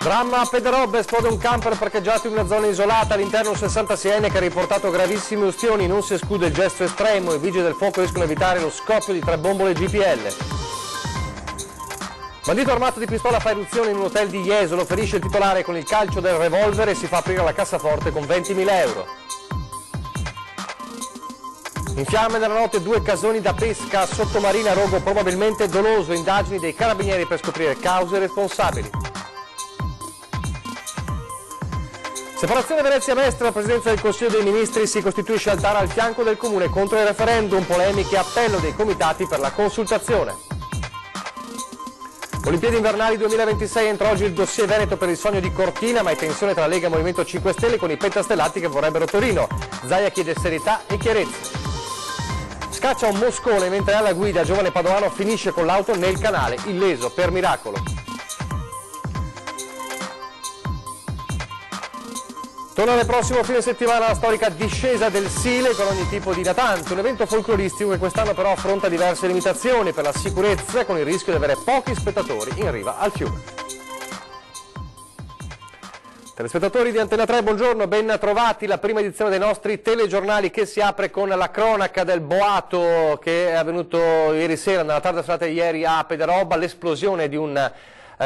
Dramma a Pederobba, esplode un camper parcheggiato in una zona isolata, all'interno un 66enne che ha riportato gravissime ustioni, non si esclude il gesto estremo, i vigili del fuoco riescono a evitare lo scoppio di 3 bombole GPL. Bandito armato di pistola fa irruzione in un hotel di Jesolo, ferisce il titolare con il calcio del revolver e si fa aprire la cassaforte con 20.000 euro. In fiamme nella notte 2 casoni da pesca sottomarina a rogo probabilmente doloso, indagini dei carabinieri per scoprire cause e responsabili. Separazione Venezia-Mestre, la Presidenza del Consiglio dei Ministri si costituisce altare al fianco del Comune contro il referendum, polemiche e appello dei comitati per la consultazione. Olimpiadi invernali 2026, entra oggi il dossier Veneto per il sogno di Cortina, ma è tensione tra Lega e Movimento 5 Stelle con i pentastellati che vorrebbero Torino. Zaia chiede serietà e chiarezza. Scaccia un moscone mentre alla guida, giovane padovano finisce con l'auto nel canale, illeso per miracolo. Torna nel prossimo fine settimana la storica discesa del Sile con ogni tipo di natante, un evento folcloristico che quest'anno però affronta diverse limitazioni per la sicurezza con il rischio di avere pochi spettatori in riva al fiume. Telespettatori di Antena 3, buongiorno, ben trovati, la prima edizione dei nostri telegiornali che si apre con la cronaca del boato che è avvenuto ieri sera, nella tarda serata di ieri a Pederobba, l'esplosione di un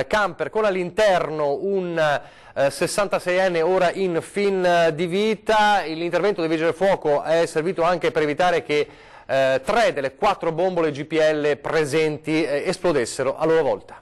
camper con all'interno un 66enne ora in fin di vita. L'intervento dei vigili del fuoco è servito anche per evitare che 3 delle 4 bombole GPL presenti esplodessero a loro volta.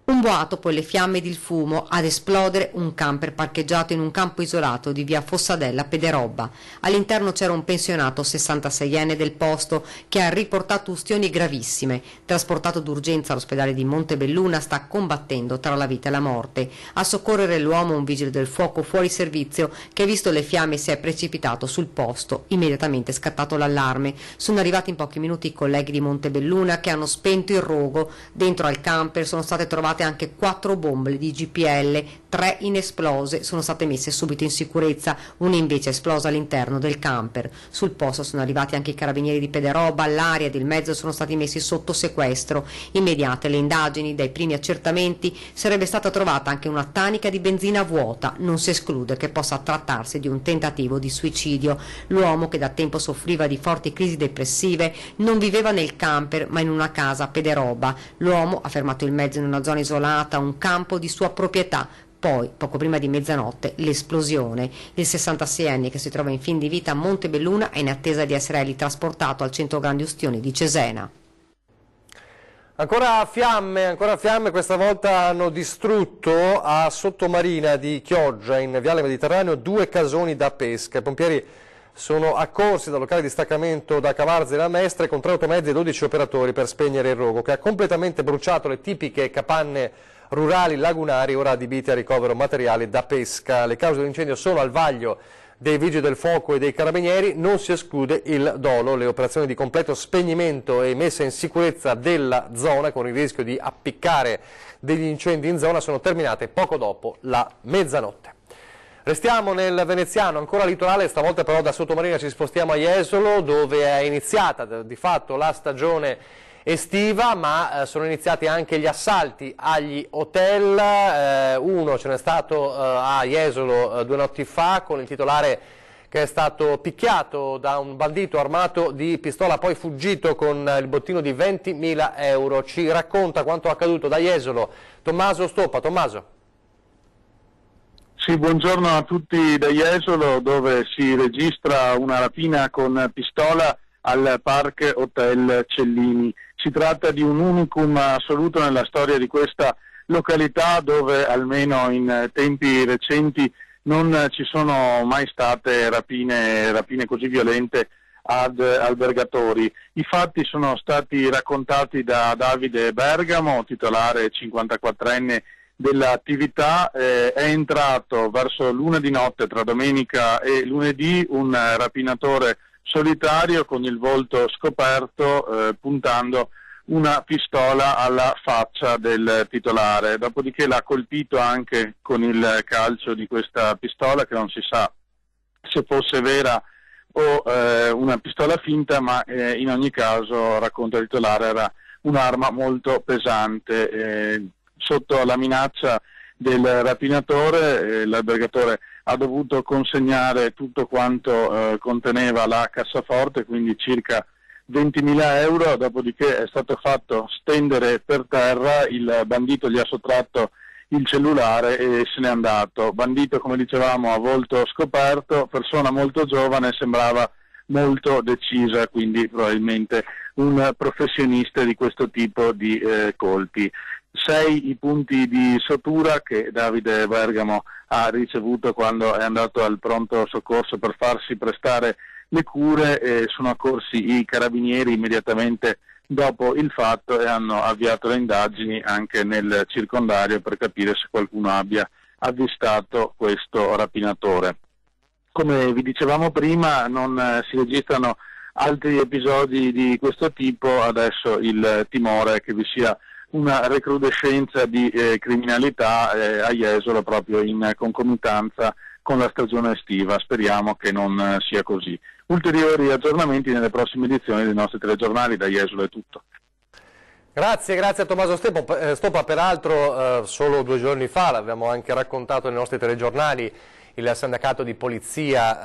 Un boato, poi le fiamme ed il fumo, ad esplodere un camper parcheggiato in un campo isolato di via Fossadella Pederobba. All'interno c'era un pensionato 66enne del posto che ha riportato ustioni gravissime. Trasportato d'urgenza all'ospedale di Montebelluna, sta combattendo tra la vita e la morte. A soccorrere l'uomo un vigile del fuoco fuori servizio che, visto le fiamme, si è precipitato sul posto. Immediatamente scattato l'allarme. Sono arrivati in pochi minuti i colleghi di Montebelluna che hanno spento il rogo. Dentro al camper sono state trovate anche 4 bombe di GPL, 3 inesplose sono state messe subito in sicurezza, una invece è esplosa all'interno del camper. Sul posto sono arrivati anche i carabinieri di Pederobba, l'area ed il mezzo sono stati messi sotto sequestro. Immediate le indagini, dai primi accertamenti sarebbe stata trovata anche una tanica di benzina vuota, non si esclude che possa trattarsi di un tentativo di suicidio. L'uomo, che da tempo soffriva di forti crisi depressive, non viveva nel camper ma in una casa a Pederobba. L'uomo ha fermato il mezzo in una zona isolata, un campo di sua proprietà. Poi, poco prima di mezzanotte, l'esplosione. Il 66enne, che si trova in fin di vita a Montebelluna, è in attesa di essere trasportato al centro grandi ustioni di Cesena. Ancora fiamme, questa volta hanno distrutto a Sottomarina di Chioggia, in Viale Mediterraneo, 2 casoni da pesca. I pompieri sono accorsi dal locale di staccamento da Cavarze e la Mestre con 3 automezzi e 12 operatori per spegnere il rogo, che ha completamente bruciato le tipiche capanne rurali lagunari ora adibite a ricovero materiali da pesca. Le cause dell'incendio sono al vaglio dei vigili del fuoco e dei carabinieri, non si esclude il dolo. Le operazioni di completo spegnimento e messa in sicurezza della zona con il rischio di appiccare degli incendi in zona sono terminate poco dopo la mezzanotte. Restiamo nel veneziano, ancora litorale, stavolta però da Sottomarina ci spostiamo a Jesolo, dove è iniziata di fatto la stagione estiva, ma sono iniziati anche gli assalti agli hotel. Uno ce n'è stato a Jesolo 2 notti fa con il titolare che è stato picchiato da un bandito armato di pistola, poi fuggito con il bottino di 20.000 euro. Ci racconta quanto accaduto da Jesolo Tommaso Stoppa. Tommaso. Sì, buongiorno a tutti da Jesolo, dove si registra una rapina con pistola al Park Hotel Cellini. Si tratta di un unicum assoluto nella storia di questa località, dove almeno in tempi recenti non ci sono mai state rapine così violente ad albergatori. I fatti sono stati raccontati da Davide Bergamo, titolare 54enne dell'attività. È entrato verso l'1 di notte tra domenica e lunedì un rapinatore solitario con il volto scoperto, puntando una pistola alla faccia del titolare. Dopodiché l'ha colpito anche con il calcio di questa pistola, che non si sa se fosse vera o una pistola finta, ma in ogni caso, racconta il titolare, era un'arma molto pesante. sotto la minaccia del rapinatore. L'albergatore ha dovuto consegnare tutto quanto conteneva la cassaforte, quindi circa 20.000 euro, dopodiché è stato fatto stendere per terra, il bandito gli ha sottratto il cellulare e se n'è andato. Bandito, come dicevamo, a volto scoperto, persona molto giovane, sembrava molto decisa, quindi probabilmente un professionista di questo tipo di colpi. 6 i punti di sutura che Davide Bergamo ha ricevuto quando è andato al pronto soccorso per farsi prestare le cure, e sono accorsi i carabinieri immediatamente dopo il fatto e hanno avviato le indagini anche nel circondario per capire se qualcuno abbia avvistato questo rapinatore. Come vi dicevamo prima, non si registrano altri episodi di questo tipo. Adesso il timore è che vi sia una recrudescenza di criminalità a Jesolo proprio in concomitanza con la stagione estiva. Speriamo che non sia così. Ulteriori aggiornamenti nelle prossime edizioni dei nostri telegiornali. Da Jesolo è tutto. Grazie a Tommaso Stoppa. Peraltro solo 2 giorni fa, l'abbiamo anche raccontato nei nostri telegiornali, il sindacato di polizia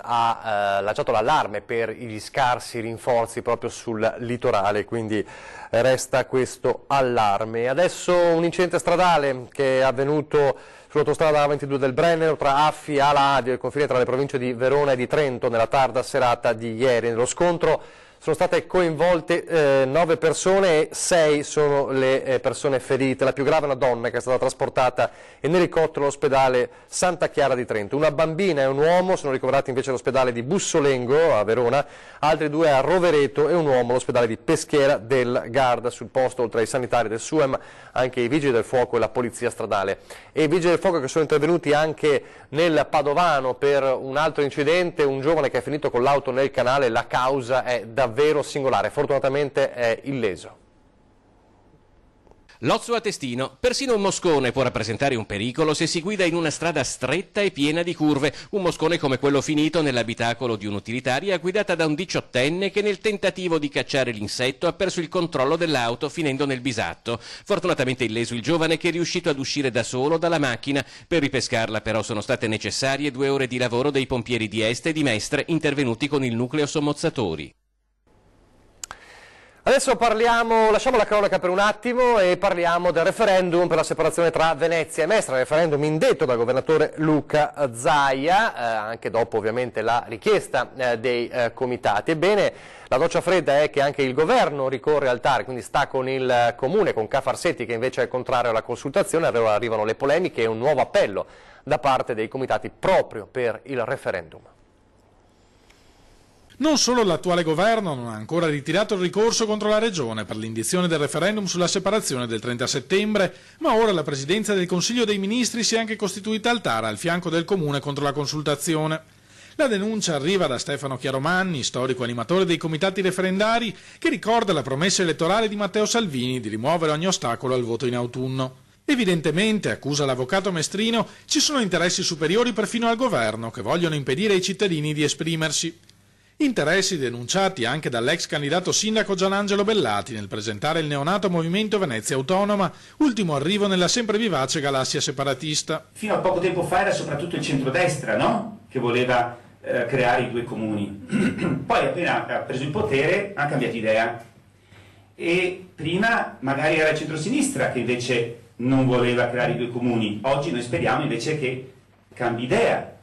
ha lanciato l'allarme per gli scarsi rinforzi proprio sul litorale, quindi resta questo allarme. Adesso un incidente stradale che è avvenuto sull'autostrada A22 del Brennero tra Affi e Ala Adio, il confine tra le province di Verona e di Trento, nella tarda serata di ieri. Nello scontro sono state coinvolte 9 persone e 6 sono le persone ferite. La più grave è una donna che è stata trasportata in elicottero all'ospedale Santa Chiara di Trento. Una bambina e un uomo sono ricoverati invece all'ospedale di Bussolengo a Verona, altri 2 a Rovereto e un uomo all'ospedale di Peschiera del Garda. Sul posto, oltre ai sanitari del SUEM, anche i vigili del fuoco e la polizia stradale. E i vigili del fuoco che sono intervenuti anche nel Padovano per un altro incidente, un giovane che è finito con l'auto nel canale. La causa è davvero singolare, fortunatamente è illeso. Lozzo a Testino. Persino un moscone può rappresentare un pericolo se si guida in una strada stretta e piena di curve. Un moscone come quello finito nell'abitacolo di un'utilitaria guidata da un 18enne che nel tentativo di cacciare l'insetto ha perso il controllo dell'auto finendo nel bisatto. Fortunatamente illeso il giovane, che è riuscito ad uscire da solo dalla macchina. Per ripescarla però sono state necessarie 2 ore di lavoro dei pompieri di Este e di Mestre, intervenuti con il nucleo sommozzatori. Adesso lasciamo la cronaca per un attimo e parliamo del referendum per la separazione tra Venezia e Mestre, referendum indetto dal governatore Luca Zaia, anche dopo ovviamente la richiesta dei comitati. Ebbene, la doccia fredda è che anche il governo ricorre al TAR, quindi sta con il comune, con Cafarsetti, che invece è contrario alla consultazione. Allora arrivano le polemiche e un nuovo appello da parte dei comitati proprio per il referendum. Non solo l'attuale governo non ha ancora ritirato il ricorso contro la Regione per l'indizione del referendum sulla separazione del 30 settembre, ma ora la Presidenza del Consiglio dei Ministri si è anche costituita al TAR al fianco del Comune contro la consultazione. La denuncia arriva da Stefano Chiaromanni, storico animatore dei comitati referendari, che ricorda la promessa elettorale di Matteo Salvini di rimuovere ogni ostacolo al voto in autunno. Evidentemente, accusa l'avvocato Mestrino, ci sono interessi superiori perfino al governo che vogliono impedire ai cittadini di esprimersi. Interessi denunciati anche dall'ex candidato sindaco Gianangelo Bellati nel presentare il neonato Movimento Venezia Autonoma, ultimo arrivo nella sempre vivace galassia separatista. Fino a poco tempo fa era soprattutto il centrodestra, no? Che voleva creare i 2 comuni. Poi appena ha preso il potere ha cambiato idea. E prima magari era il centrosinistra che invece non voleva creare i 2 comuni. Oggi noi speriamo invece che cambi idea.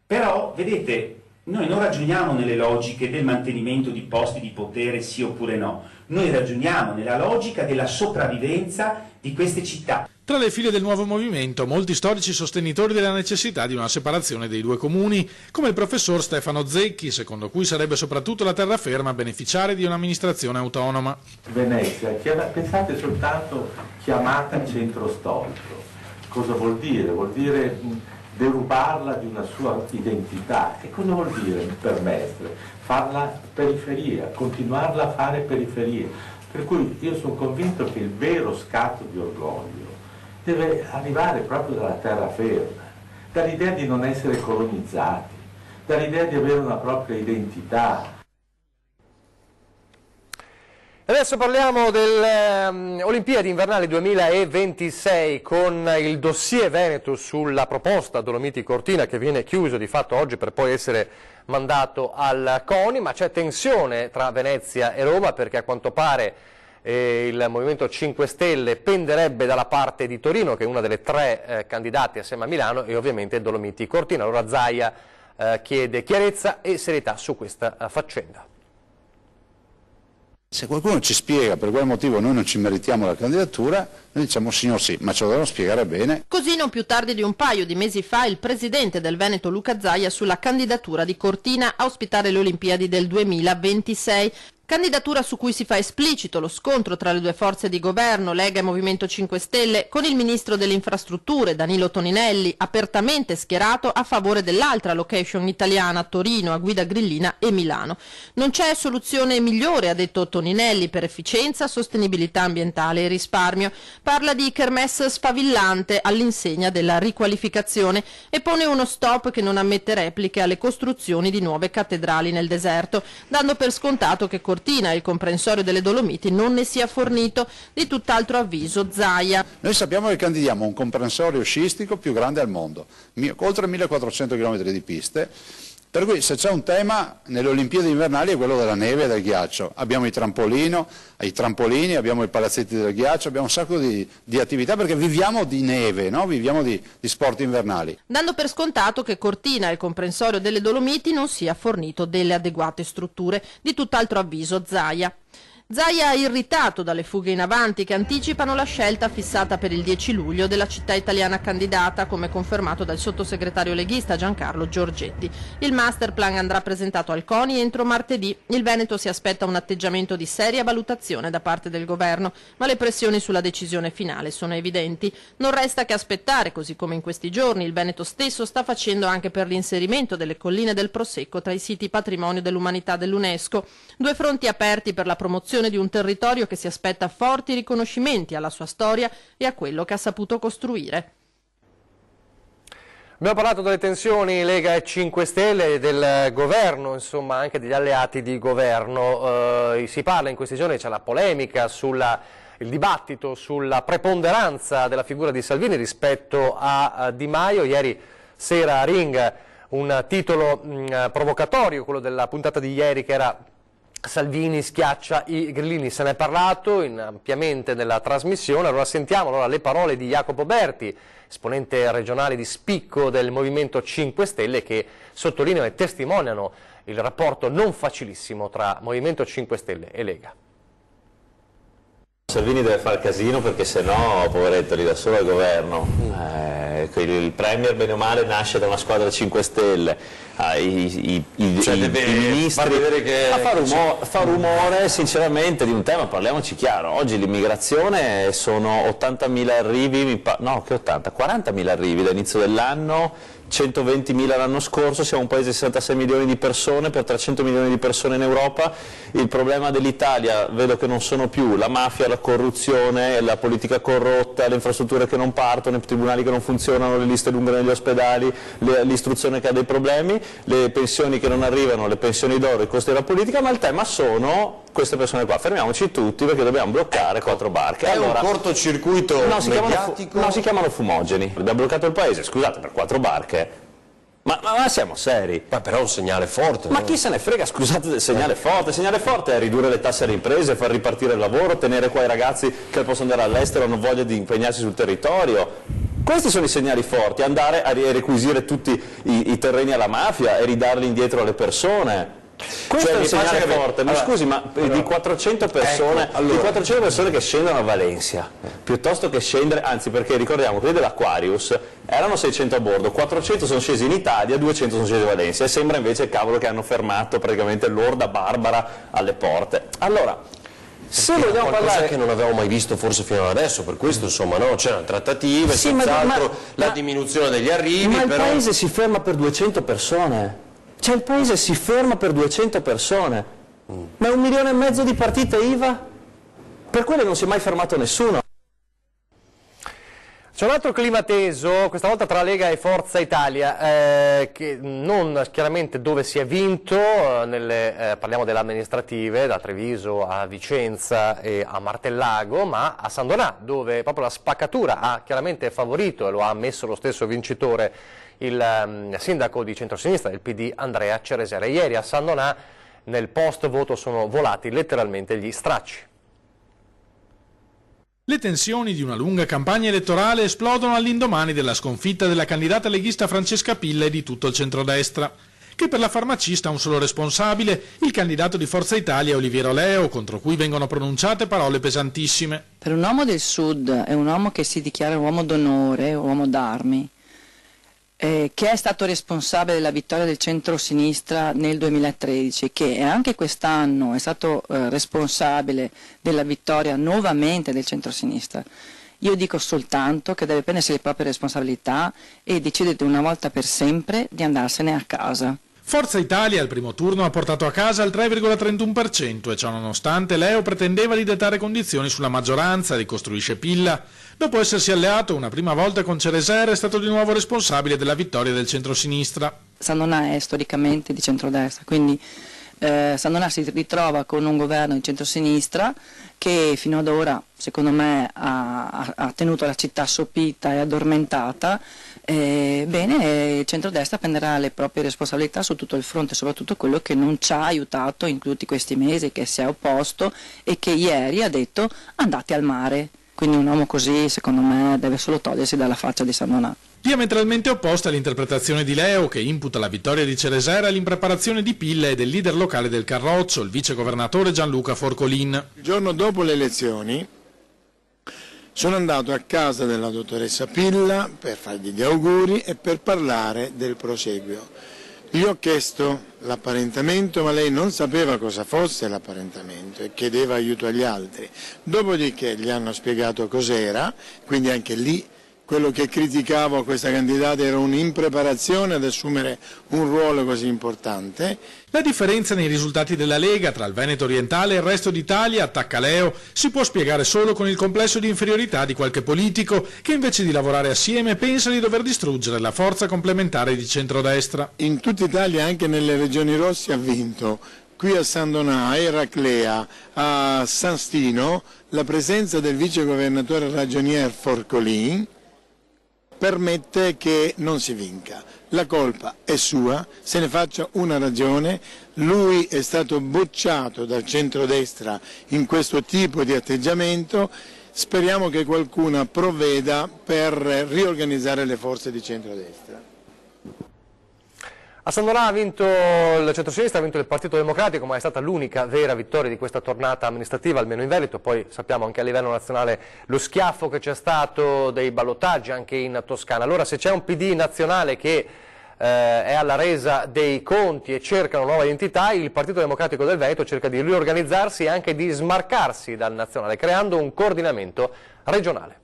Però, vedete, noi non ragioniamo nelle logiche del mantenimento di posti di potere sì oppure no, noi ragioniamo nella logica della sopravvivenza di queste città. Tra le file del nuovo movimento, molti storici sostenitori della necessità di una separazione dei 2 comuni, come il professor Stefano Zecchi, secondo cui sarebbe soprattutto la terraferma a beneficiare di un'amministrazione autonoma. Venezia, pensate soltanto chiamata centro storico. Cosa vuol dire? Vuol dire derubarla di una sua identità. E cosa vuol dire per Mestre? Farla periferia, continuarla a fare periferia. Per cui io sono convinto che il vero scatto di orgoglio deve arrivare proprio dalla terraferma, dall'idea di non essere colonizzati, dall'idea di avere una propria identità. Adesso parliamo delle Olimpiadi invernali 2026 con il dossier Veneto sulla proposta Dolomiti Cortina che viene chiuso di fatto oggi per poi essere mandato al CONI, ma c'è tensione tra Venezia e Roma perché a quanto pare il Movimento 5 Stelle penderebbe dalla parte di Torino, che è una delle tre candidate assieme a Milano, e ovviamente Dolomiti Cortina. Allora Zaia chiede chiarezza e serietà su questa faccenda. Se qualcuno ci spiega per quale motivo noi non ci meritiamo la candidatura, noi diciamo signor sì, ma ce lo devono spiegare bene. Così non più tardi di un paio di mesi fa il presidente del Veneto Luca Zaia sulla candidatura di Cortina a ospitare le Olimpiadi del 2026. Candidatura su cui si fa esplicito lo scontro tra le due forze di governo, Lega e Movimento 5 Stelle, con il ministro delle infrastrutture, Danilo Toninelli, apertamente schierato a favore dell'altra location italiana, Torino, a guida grillina, e Milano. Non c'è soluzione migliore, ha detto Toninelli, per efficienza, sostenibilità ambientale e risparmio. Parla di kermesse sfavillante all'insegna della riqualificazione e pone uno stop che non ammette repliche alle costruzioni di nuove cattedrali nel deserto, dando per scontato che Cortina e il comprensorio delle Dolomiti non ne sia fornito. Di tutt'altro avviso Zaia. Noi sappiamo che candidiamo un comprensorio sciistico più grande al mondo, oltre 1400 km di piste, per cui se c'è un tema nelle Olimpiadi invernali è quello della neve e del ghiaccio. Abbiamo i trampolini, abbiamo i palazzetti del ghiaccio, abbiamo un sacco di attività perché viviamo di neve, no? Viviamo di sport invernali. Dando per scontato che Cortina e il comprensorio delle Dolomiti non sia fornito delle adeguate strutture. Di tutt'altro avviso Zaia. Zaia irritato dalle fughe in avanti che anticipano la scelta fissata per il 10 luglio della città italiana candidata, come confermato dal sottosegretario leghista Giancarlo Giorgetti. Il masterplan andrà presentato al CONI entro martedì. Il Veneto si aspetta un atteggiamento di seria valutazione da parte del governo, ma le pressioni sulla decisione finale sono evidenti. Non resta che aspettare, così come in questi giorni il Veneto stesso sta facendo anche per l'inserimento delle colline del Prosecco tra i siti patrimonio dell'umanità dell'UNESCO. Due fronti aperti per la promozione di un territorio che si aspetta forti riconoscimenti alla sua storia e a quello che ha saputo costruire. Abbiamo parlato delle tensioni Lega e 5 Stelle, del governo, insomma anche degli alleati di governo. Si parla in questi giorni, c'è la polemica il dibattito sulla preponderanza della figura di Salvini rispetto a Di Maio. Ieri sera a Ring un titolo provocatorio, quello della puntata di ieri, che era Salvini schiaccia i grillini. Se ne è parlato ampiamente nella trasmissione. Allora sentiamo le parole di Jacopo Berti, esponente regionale di spicco del Movimento 5 Stelle, che sottolineano e testimoniano il rapporto non facilissimo tra Movimento 5 Stelle e Lega. Salvini deve fare casino perché sennò, poveretto, lì da solo al governo. Il Premier, bene o male, nasce da una squadra 5 Stelle. I ministri far vedere che fa rumore sinceramente di un tema, parliamoci chiaro. Oggi l'immigrazione sono 80.000 arrivi, no che 80, 40.000 arrivi dall'inizio dell'anno, 120.000 l'anno scorso, siamo un paese di 66 milioni di persone per 300 milioni di persone in Europa. Il problema dell'Italia vedo che non sono più la mafia, la corruzione, la politica corrotta, le infrastrutture che non partono, i tribunali che non funzionano, le liste lunghe negli ospedali, l'istruzione che ha dei problemi, le pensioni che non arrivano, le pensioni d'oro, i costi della politica, ma il tema sono queste persone qua. Fermiamoci tutti perché dobbiamo bloccare 4 barche. È un cortocircuito mediatico? No, si chiamano fumogeni. Abbiamo bloccato il paese, scusate, per 4 barche. Ma siamo seri? Ma però è un segnale forte. Ma no? chi se ne frega, scusate, del segnale forte? Il segnale forte è ridurre le tasse alle imprese, far ripartire il lavoro, tenere qua i ragazzi che possono andare all'estero, hanno voglia di impegnarsi sul territorio. Questi sono i segnali forti, andare a requisire tutti i terreni alla mafia e ridarli indietro alle persone. Questo è un segnale forte. Ma scusi, ma di 400 persone, di 400 persone che scendono a Valencia, piuttosto che scendere, anzi, perché ricordiamo quelli dell'Aquarius erano 600 a bordo, 400 sono scesi in Italia, 200 sono scesi a Valencia, e sembra invece cavolo che hanno fermato praticamente l'orda barbara alle porte. Allora, se vogliamo parlare che non avevamo mai visto forse fino ad adesso, per questo insomma no, c'erano trattative, sì, senz'altro la diminuzione degli arrivi, ma però... il paese si ferma per 200 persone. Cioè il paese si ferma per 200 persone, ma 1,5 milioni di partite IVA? Per quelle non si è mai fermato nessuno. C'è un altro clima teso, questa volta tra Lega e Forza Italia, che non chiaramente dove si è vinto, parliamo delle amministrative, da Treviso a Vicenza e a Martellago, ma a San Donà, dove proprio la spaccatura ha chiaramente favorito, e lo ha ammesso lo stesso vincitore, il sindaco di centrosinistra del PD Andrea Ceresera. Ieri a San Donà nel post voto sono volati letteralmente gli stracci. Le tensioni di una lunga campagna elettorale esplodono all'indomani della sconfitta della candidata leghista Francesca Pilla e di tutto il centrodestra, che per la farmacista ha un solo responsabile, il candidato di Forza Italia Oliviero Leo, contro cui vengono pronunciate parole pesantissime. Per un uomo del Sud, è un uomo che si dichiara un uomo d'onore, un uomo d'armi, che è stato responsabile della vittoria del centro-sinistra nel 2013, che anche quest'anno è stato responsabile della vittoria nuovamente del centro-sinistra. Io dico soltanto che deve prendersi le proprie responsabilità e decidere una volta per sempre di andarsene a casa. Forza Italia al primo turno ha portato a casa il 3,31% e ciò nonostante Leo pretendeva di dettare condizioni sulla maggioranza, ricostruisce Pilla. Dopo essersi alleato una prima volta con Ceresera è stato di nuovo responsabile della vittoria del centrosinistra. San Donà è storicamente di centrodestra, quindi San Donà si ritrova con un governo di centrosinistra che fino ad ora, secondo me, ha tenuto la città sopita e addormentata. Bene, il centrodestra prenderà le proprie responsabilità su tutto il fronte, soprattutto quello che non ci ha aiutato in tutti questi mesi, che si è opposto e che ieri ha detto andate al mare. Quindi un uomo così, secondo me, deve solo togliersi dalla faccia di San Donà. Diametralmente opposta all'interpretazione di Leo, che imputa la vittoria di Ceresera all'impreparazione di Pilla e del leader locale del Carroccio, il vicegovernatore Gianluca Forcolin. Il giorno dopo le elezioni sono andato a casa della dottoressa Pilla per fargli gli auguri e per parlare del proseguio. Gli ho chiesto l'apparentamento, ma lei non sapeva cosa fosse l'apparentamento e chiedeva aiuto agli altri. Dopodiché gli hanno spiegato cos'era, quindi anche lì quello che criticavo a questa candidata era un'impreparazione ad assumere un ruolo così importante. La differenza nei risultati della Lega tra il Veneto orientale e il resto d'Italia, attacca Leo, si può spiegare solo con il complesso di inferiorità di qualche politico che invece di lavorare assieme pensa di dover distruggere la forza complementare di centrodestra. In tutta Italia, anche nelle regioni rosse, ha vinto. Qui a San Donà, a Eraclea, a San Stino, la presenza del vicegovernatore ragionier Forcolin permette che non si vinca. La colpa è sua, se ne faccia una ragione, lui è stato bocciato dal centrodestra in questo tipo di atteggiamento, speriamo che qualcuno provveda per riorganizzare le forze di centrodestra. A San Donà ha vinto il centrosinistra, ha vinto il Partito Democratico, ma è stata l'unica vera vittoria di questa tornata amministrativa, almeno in Veneto. Poi sappiamo anche a livello nazionale lo schiaffo che c'è stato dei ballottaggi anche in Toscana. Allora, se c'è un PD nazionale che è alla resa dei conti e cerca una nuova identità, il Partito Democratico del Veneto cerca di riorganizzarsi e anche di smarcarsi dal nazionale, creando un coordinamento regionale.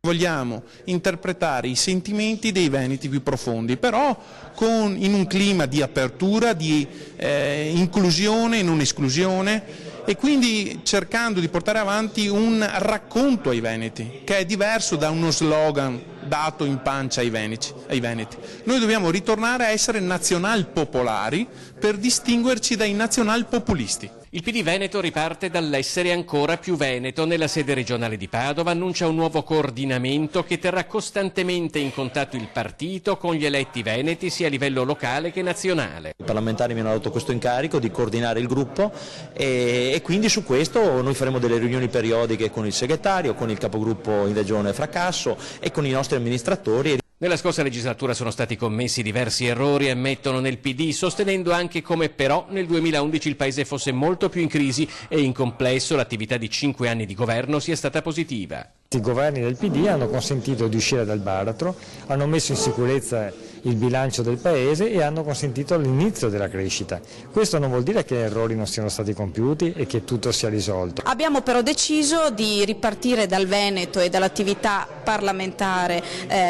Vogliamo interpretare i sentimenti dei veneti più profondi, però in un clima di apertura, di inclusione e non esclusione, e quindi cercando di portare avanti un racconto ai veneti, che è diverso da uno slogan dato in pancia ai veneti. Noi dobbiamo ritornare a essere nazional-popolari per distinguerci dai nazional-populisti. Il PD Veneto riparte dall'essere ancora più veneto. Nella sede regionale di Padova annuncia un nuovo coordinamento che terrà costantemente in contatto il partito con gli eletti veneti sia a livello locale che nazionale. I parlamentari mi hanno dato questo incarico di coordinare il gruppo e quindi su questo noi faremo delle riunioni periodiche con il segretario, con il capogruppo in regione Fracasso e con i nostri amministratori. Nella scorsa legislatura sono stati commessi diversi errori, ammettono nel PD, sostenendo anche come però nel 2011 il Paese fosse molto più in crisi e in complesso l'attività di 5 anni di governo sia stata positiva. I governi del PD hanno consentito di uscire dal baratro, hanno messo in sicurezza il bilancio del Paese e hanno consentito l'inizio della crescita. Questo non vuol dire che errori non siano stati compiuti e che tutto sia risolto. Abbiamo però deciso di ripartire dal Veneto e dall'attività parlamentare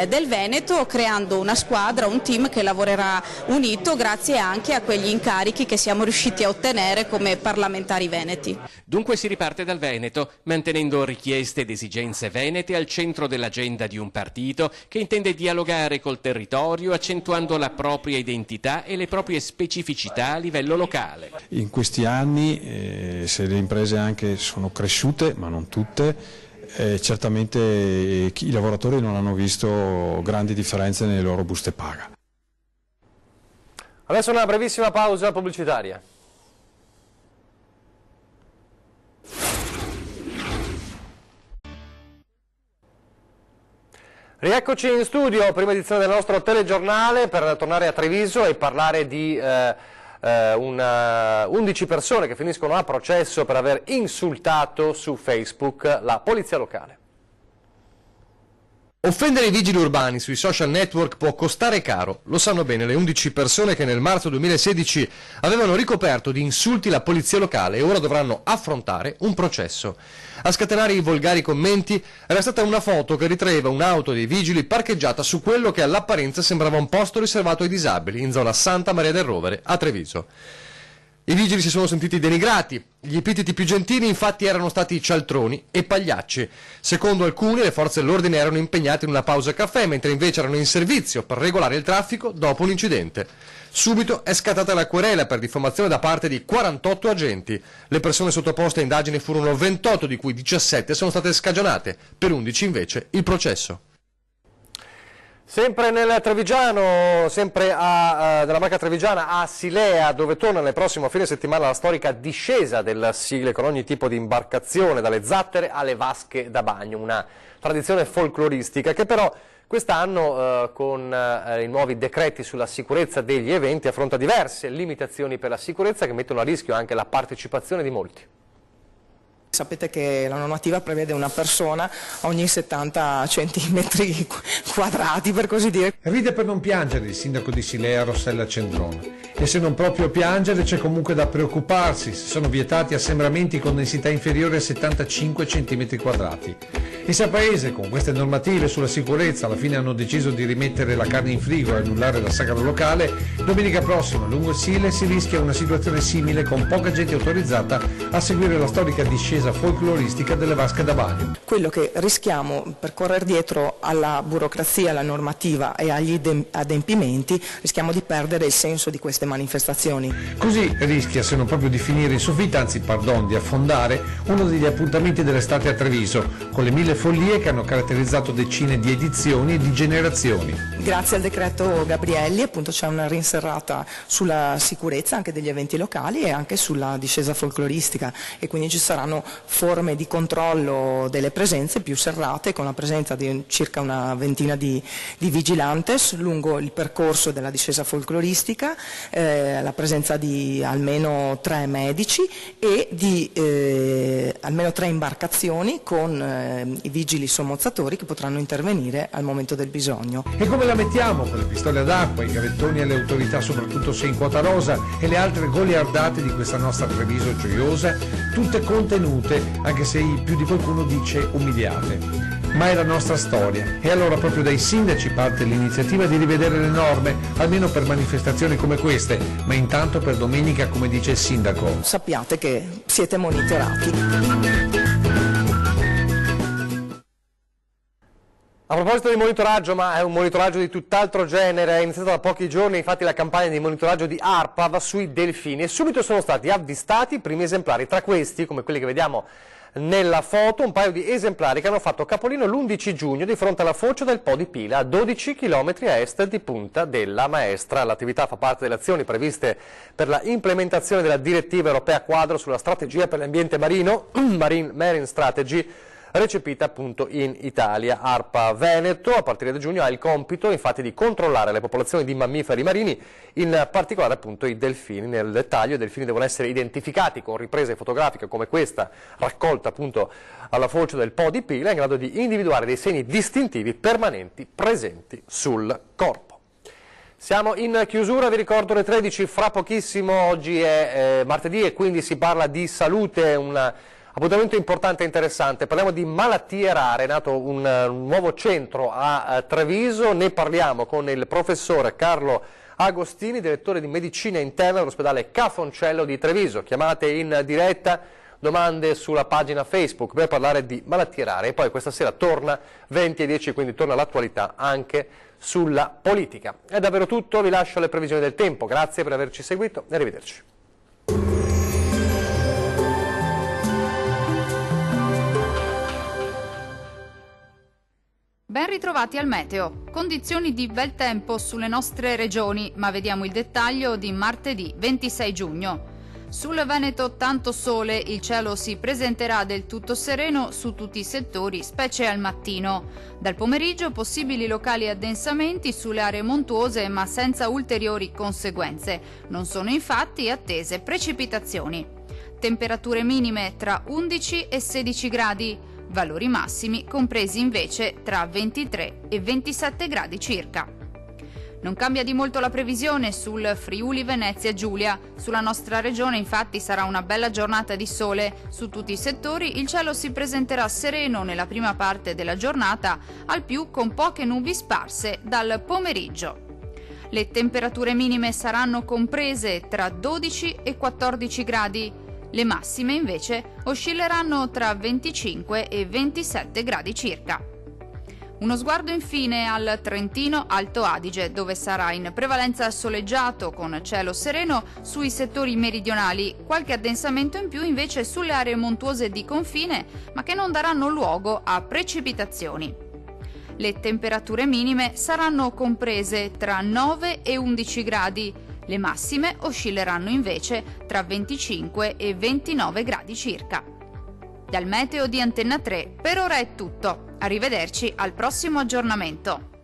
del Veneto, creando una squadra, un team che lavorerà unito grazie anche a quegli incarichi che siamo riusciti a ottenere come parlamentari veneti. Dunque si riparte dal Veneto, mantenendo richieste ed esigenze venete al centro dell'agenda di un partito che intende dialogare col territorio accentuando la propria identità e le proprie specificità a livello locale. In questi anni, se le imprese anche sono cresciute, ma non tutte, certamente i lavoratori non hanno visto grandi differenze nelle loro buste paga. Adesso una brevissima pausa pubblicitaria. Rieccoci in studio, prima edizione del nostro telegiornale, per tornare a Treviso e parlare di 11 persone che finiscono a processo per aver insultato su Facebook la polizia locale. Offendere i vigili urbani sui social network può costare caro, lo sanno bene le 11 persone che nel marzo 2016 avevano ricoperto di insulti la polizia locale e ora dovranno affrontare un processo. A scatenare i volgari commenti era stata una foto che ritraeva un'auto dei vigili parcheggiata su quello che all'apparenza sembrava un posto riservato ai disabili in zona Santa Maria del Rovere a Treviso. I vigili si sono sentiti denigrati, gli epiteti più gentili infatti erano stati cialtroni e pagliacci. Secondo alcuni le forze dell'ordine erano impegnate in una pausa caffè, mentre invece erano in servizio per regolare il traffico dopo un incidente. Subito è scattata la querela per diffamazione da parte di 48 agenti. Le persone sottoposte a indagini furono 28, di cui 17 sono state scagionate, per 11 invece il processo. Sempre nel Trevigiano, sempre nella Marca Trevigiana, a Silea, dove torna nel prossimo fine settimana la storica discesa del Sile con ogni tipo di imbarcazione, dalle zattere alle vasche da bagno, una tradizione folcloristica che però quest'anno con i nuovi decreti sulla sicurezza degli eventi affronta diverse limitazioni per la sicurezza che mettono a rischio anche la partecipazione di molti. Sapete che la normativa prevede una persona ogni 70 centimetri quadrati, per così dire. Ride per non piangere il sindaco di Silea, Rossella Cendrone. E se non proprio piangere c'è comunque da preoccuparsi se sono vietati assembramenti con densità inferiore a 75 centimetri quadrati. E se a Paese con queste normative sulla sicurezza alla fine hanno deciso di rimettere la carne in frigo e annullare la sagra locale, domenica prossima lungo il Sile si rischia una situazione simile con poca gente autorizzata a seguire la storica discesa folcloristica delle vasche da bagno. Quello che rischiamo per correre dietro alla burocrazia, alla normativa e agli adempimenti, rischiamo di perdere il senso di queste manifestazioni. Così rischia, se non proprio di finire in soffitta, anzi pardon, di affondare uno degli appuntamenti dell'estate a Treviso, con le 1000 follie che hanno caratterizzato decine di edizioni e di generazioni. Grazie al decreto Gabrielli appunto c'è una rinserrata sulla sicurezza anche degli eventi locali e anche sulla discesa folcloristica, e quindi ci saranno forme di controllo delle presenze più serrate, con la presenza di circa una ventina di vigilantes lungo il percorso della discesa folcloristica, la presenza di almeno 3 medici e di almeno 3 imbarcazioni con i vigili sommozzatori che potranno intervenire al momento del bisogno. E come la mettiamo con le pistole ad acqua, i gavettoni alle autorità, soprattutto se in quota rosa, e le altre goliardate di questa nostra Treviso gioiosa, tutte contenute, anche se più di qualcuno dice umiliate. Ma è la nostra storia, e allora proprio dai sindaci parte l'iniziativa di rivedere le norme, almeno per manifestazioni come queste, ma intanto per domenica, come dice il sindaco. Sappiate che siete monitorati. A proposito di monitoraggio, ma è un monitoraggio di tutt'altro genere, è iniziata da pochi giorni infatti la campagna di monitoraggio di ARPAV sui delfini e subito sono stati avvistati i primi esemplari, tra questi, come quelli che vediamo nella foto, un paio di esemplari che hanno fatto capolino l'11 giugno di fronte alla foce del Po di Pila, a 12 km a est di Punta della Maestra. L'attività fa parte delle azioni previste per la implementazione della direttiva europea quadro sulla strategia per l'ambiente marino, Marine Strategy, recepita appunto in Italia. ARPA Veneto a partire da giugno ha il compito infatti di controllare le popolazioni di mammiferi marini, in particolare appunto i delfini. Nel dettaglio i delfini devono essere identificati con riprese fotografiche come questa raccolta appunto alla foce del Po di Pila, in grado di individuare dei segni distintivi permanenti presenti sul corpo. Siamo in chiusura, vi ricordo le 13, fra pochissimo, oggi è martedì e quindi si parla di salute, un appuntamento importante e interessante. Parliamo di malattie rare, è nato un nuovo centro a Treviso, ne parliamo con il professore Carlo Agostini, direttore di medicina interna dell'ospedale Cafoncello di Treviso. Chiamate in diretta domande sulla pagina Facebook per parlare di malattie rare. E poi questa sera torna 20:10, quindi torna l'attualità anche sulla politica. È davvero tutto, vi lascio alle previsioni del tempo. Grazie per averci seguito e arrivederci. Ben ritrovati al meteo. Condizioni di bel tempo sulle nostre regioni, ma vediamo il dettaglio di martedì 26 giugno. Sul Veneto tanto sole, il cielo si presenterà del tutto sereno su tutti i settori, specie al mattino. Dal pomeriggio possibili locali addensamenti sulle aree montuose, ma senza ulteriori conseguenze. Non sono infatti attese precipitazioni. Temperature minime tra 11 e 16 gradi. Valori massimi compresi invece tra 23 e 27 gradi circa. Non cambia di molto la previsione sul Friuli Venezia Giulia. Sulla nostra regione infatti sarà una bella giornata di sole. Su tutti i settori il cielo si presenterà sereno nella prima parte della giornata, al più con poche nubi sparse dal pomeriggio. Le temperature minime saranno comprese tra 12 e 14 gradi. Le massime invece oscilleranno tra 25 e 27 gradi circa. Uno sguardo infine al Trentino Alto Adige, dove sarà in prevalenza soleggiato con cielo sereno sui settori meridionali, qualche addensamento in più invece sulle aree montuose di confine, ma che non daranno luogo a precipitazioni. Le temperature minime saranno comprese tra 9 e 11 gradi. Le massime oscilleranno invece tra 25 e 29 gradi circa. Dal meteo di Antenna 3 per ora è tutto. Arrivederci al prossimo aggiornamento.